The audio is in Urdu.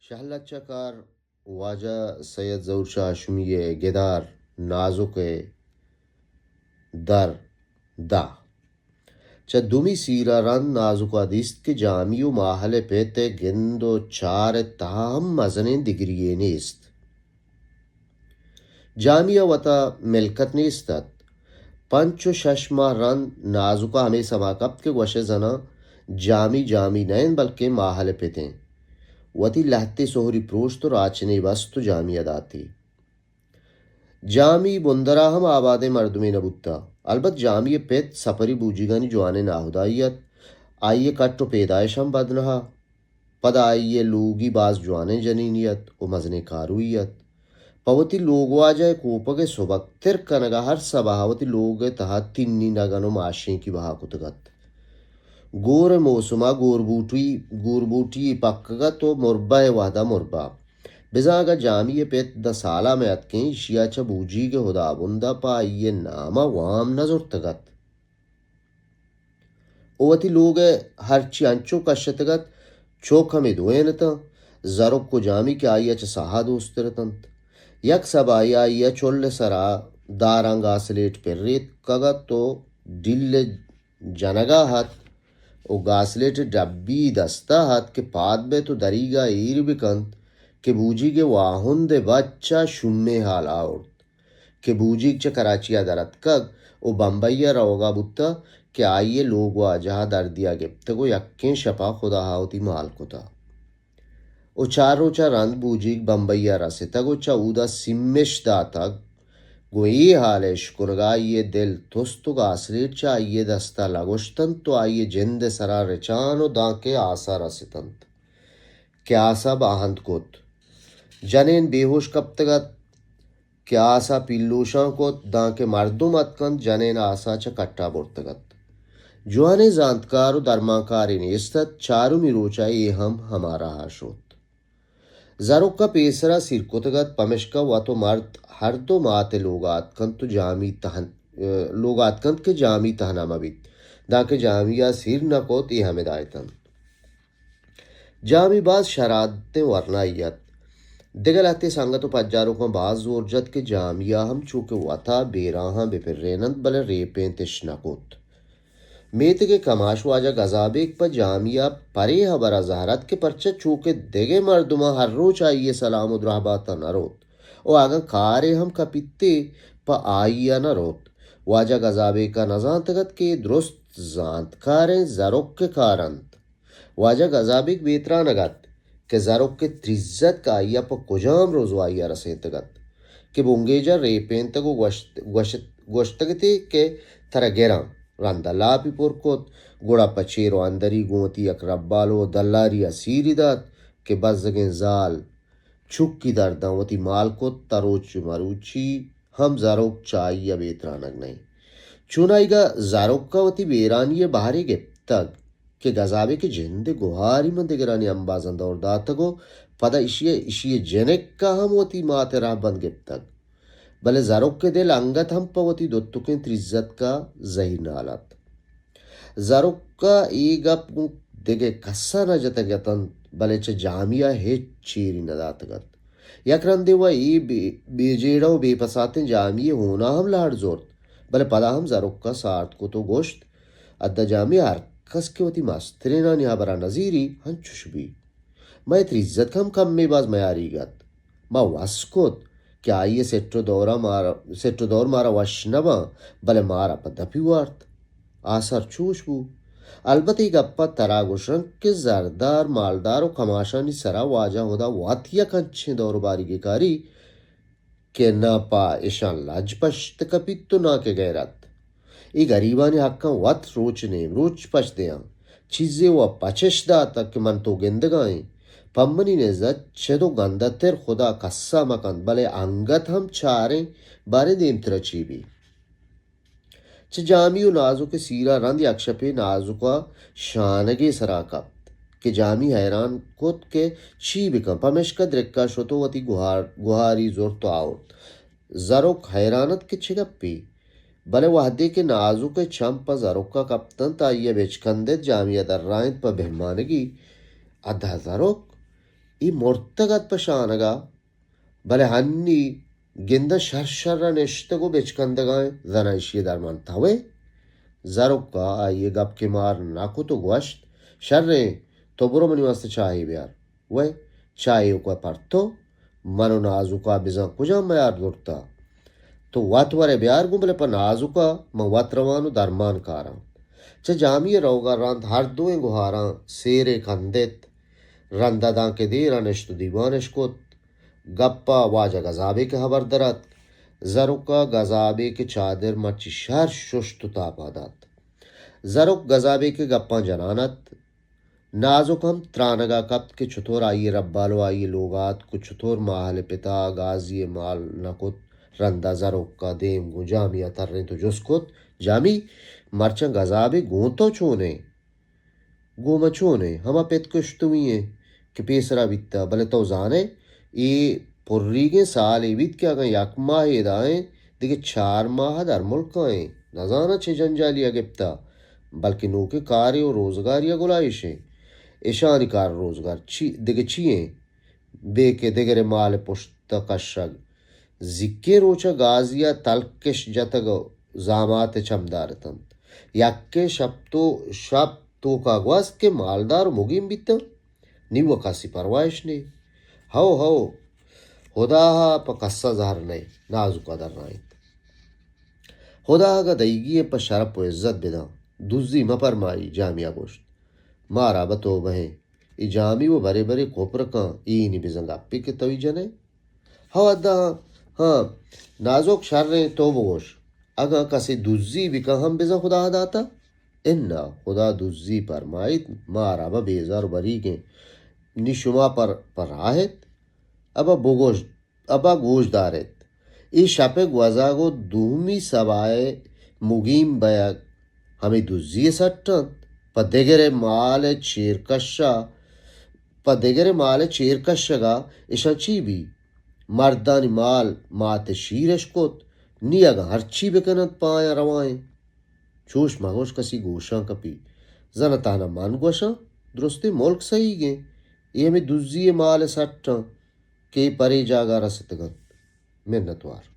شهلا چکار واجه سید زور شاشمیه گدار نازک در دا چه دومی سیرا رن نازک دیست که جامی و ماهل پیت گند و چار تاهم مزنین دیگریه نیست جامی وطا ملکت نیستد پنچ و شش ماه رن نازکا ہمیں سماکبت کے وش زنا جامی نین بلکہ ماہل پیتیں وتی لہتے سوہری پروشت راچنے وستو جامی اداتی جامی بندرا ہم آباد مردمی نبوتا البت جامی پیت سپری بوجیگانی جوانے ناہدائیت آئیے کٹو پیدائش ہم بدنہا پد آئیے لوگی باز جوانے جنینیت و مزنے کارویت پوتی لوگوا جائے کوپگے سبک تر کنگا ہر سباوتی لوگ تہا تنی نگنو معاشیں کی بہا کتگت گور موسما گوربوٹی پکگا تو مربع وحدہ مربع بزاگا جامی پیت دا سالہ میں اتکیں شیا چا بوجی کے ہدا بندہ پا یہ ناما وام نظر تگت اوتی لوگ ہرچی انچو کشتگت چوک ہمیں دوینتا زرک کو جامی کے آئیا چا ساہا دوسترتنت یک سب آئیا چول سرا دارنگا سلیٹ پر ریت کگا تو ڈل جنگا ہاتھ او گاسلیٹ ڈبی دستا ہاتھ کے پاد بے تو دریگا ایر بکند کہ بوجی کے واہن دے بچہ شمے حال آورد کہ بوجی چا کراچیا درد کگ او بمبئی روگا بوتا کہ آئیے لوگوا جہاں دردیا گپتگو یکیں شپا خدا ہاوتی مال کتا او چارو چا رند بوجیک بمبئی رسیتگو چا اودا سمش داتگ گو ای حالش کنگا آئیے دل توستو گاسلیٹ چا آئیے دستا لگوشتن تو آئیے جند سرا رچانو دانکے آسا رسیتند کہ آسا باہند کت جنین بے ہوش کبتگت کہ آسا پیلوشاں کت دانکے مردم اتکند جنین آسا چا کٹا برتگت جوانے زانتکارو درمانکاری نیستت چارو می روچا یہ ہمارا ہاشوت زروک کا پیسرا سیرکتگت پمشکا و تو مرد ہر دو ماتے لوگات کند تو جامی تہن لوگات کند کے جامی تہنا مبید داکہ جامعہ سیر نکوت یہ ہمیں دائتن جامی باز شرادتیں ورنائیت دگل اتے سنگتو پجارو کا باز زور جد کے جامعہ ہم چوکے وطا بیراہاں بے پر رینند بلے ریپیں تشنکوت میت کے کماش واجہ گزابیک پا جامعہ پرے حبرہ زہرت کے پرچہ چوکے دگے مردمہ ہر رو چاہیے سلام و درہباتا نہ روت او آگا کارے ہم کپیتے پا آئیا نہ روت واجہ گزابے کا نزانتگت کے درست زانت کاریں زرک کے کارند واجہ گزابیک بیترا نگت کہ زرک کے تریزت کا آئیا پا کجام روزو آئیا رسیتگت کہ بونگیجا ریپین تگو گوشتگتے کہ ترہ گیران رندہ لاپی پرکت گوڑا پچیرو اندری گوتی اقربالو دلاری اسیری داد کہ بزگیں زال چھکی درداں وتی مال کت تروچ مروچی ہم زروک چاہیے بیترانگ نہیں چونائی گا زروک کا وتی بیرانی بہاری گپتگ کہ گزابے کے جند گوہاری من دگرانی انبازند اور داتگو پدا اشیے جنک کا ہم وتی مات راہ بند گپتگ بلے زروک کے دل انگت ہم پوتی دوتکیں تریزت کا ظہیر نالت زروک کا ای گپ دگے کسا نہ جتگتن بلے چا جامعہ ہیچ چیری نداتگت یک رندے و ای بے جیڑا و بے پساتیں جامعہ ہونا ہم لاڑ زورت بلے پدا ہم زروک کا سارت کو تو گوشت ادھا جامعہ ہر کس کے وتی مسترینا نیا برا نظیری ہنچوش بھی میں تریزت ہم کم میں باز میاری گت ما واسکوت کہ آئیے سیٹو دور مارا وشنبا بلے مارا پا دپی وارت آثر چوش بو البته گپا تراگوشن کے زردار مالدار و کماشانی سرا واجہ ہودا واتیا کنچیں دور باری کے کاری کہ نہ پا اشان لاج پشت کپیت تو نہ کے غیرت ای گریبانی حقاں وات روچ نیم روچ پش دیاں چیزیں وہ پچش دا تک من تو گندگائیں پمنی نزد چدو گندہ تر خدا کسا مکند بلے انگت ہم چاریں بارے دیم ترچی بھی چھ جامی و نازو کے سیرا رند یکشپے نازو کا شانگے سراکت کہ جامی حیران کت کے چی بکن پمشکا درکا شتو وتی گوہاری زور تو آورت زروک حیرانت کے چھگپی بلے وحدے کے نازو کے چمپ زروک کا کپتن تا یہ بیچکندت جامعہ در رائند پا بہمانگی ادھا زروک ای مرتگت پشانگا بله هنی گنده شرشر نشتگو بچکندگاه زنایشی درمان تاوه زروکا آئیے گپ کے مار ناکو تو گوشت شرے تو برو منی واسطه چای بیار وی چای کو پرتو منو نازو کا بزن کجا میار دورتا تو وات وره بیار گو بله پا نازو کا من وات روانو درمان کارا چه جامی روگا راند هر دویں گوهاران سیره کندت رنددان که دیرا نشتو دیوانش کت گپا واجه گذابه که خبر درد زروکا گذابه که چادر مچی شر ششتو تاپا داد زروک گذابه که گپا جنانت نازک ہم ترانگا کپت کے چطور آئیے ربالو آئیے لوگات کو چطور ماہل پتا غازی مال نکت رندا زروک کا دیم گو جامیا ترنے تو جس کت جامی مرچن گذابه گون تو چونے گو مچونے ہما پیت کشتوئی ہیں کہ پیسرا بیتا بلے تو زانے ای پرریگیں سال ایوید کیا گئیں یک ماہ دائیں دیکھے 4 ماہ در ملک آئیں نزانا چھ جنجالیا گپتا بلکہ نوکے کاری و روزگاریا گلائشیں ایشانی کار روزگار دیگه چیه بے که دگر مال پشت قشگ زکی روچا گازیا تلکش جتگ زامات چمدارتن یکه شب تو کاغواز که مالدار مگیم بیتا نیو کسی پروایش نی هاو خدا پا قصه زهر نی نازو قدر نایت خدا اگا دیگی پا شرپ و عزت بدا دوزی مپرمائی جامعہ گوشت مارا بتو بہیں ای جامی و بڑے بڑے کوپرکاں ای نی بزنگا پی کے توی جنے ہاں ادا ہاں نازک شر رہے تو بگوش اگا کسی دوزی بکا ہم بزن خدا داتا انا خدا دوزی پرمائیت مارا با بیزار بری گیں نی شما پر راہت ابا گوش دارت ای شپے گوزاگو دومی سبائے مگیم بیگ ہمیں دوزی سٹن پا دگره مال چیرکشگا ایشان چی بی مردانی مال مات شیرش کت نیاگا هرچی بکنند پایا روائیں چوش مگوش کسی گوشان کپی زنتانا من گوشان درسته ملک صحیح گیں یہ ہمیں دوزی مال سٹن کہ پری جاگا رستگن منتوار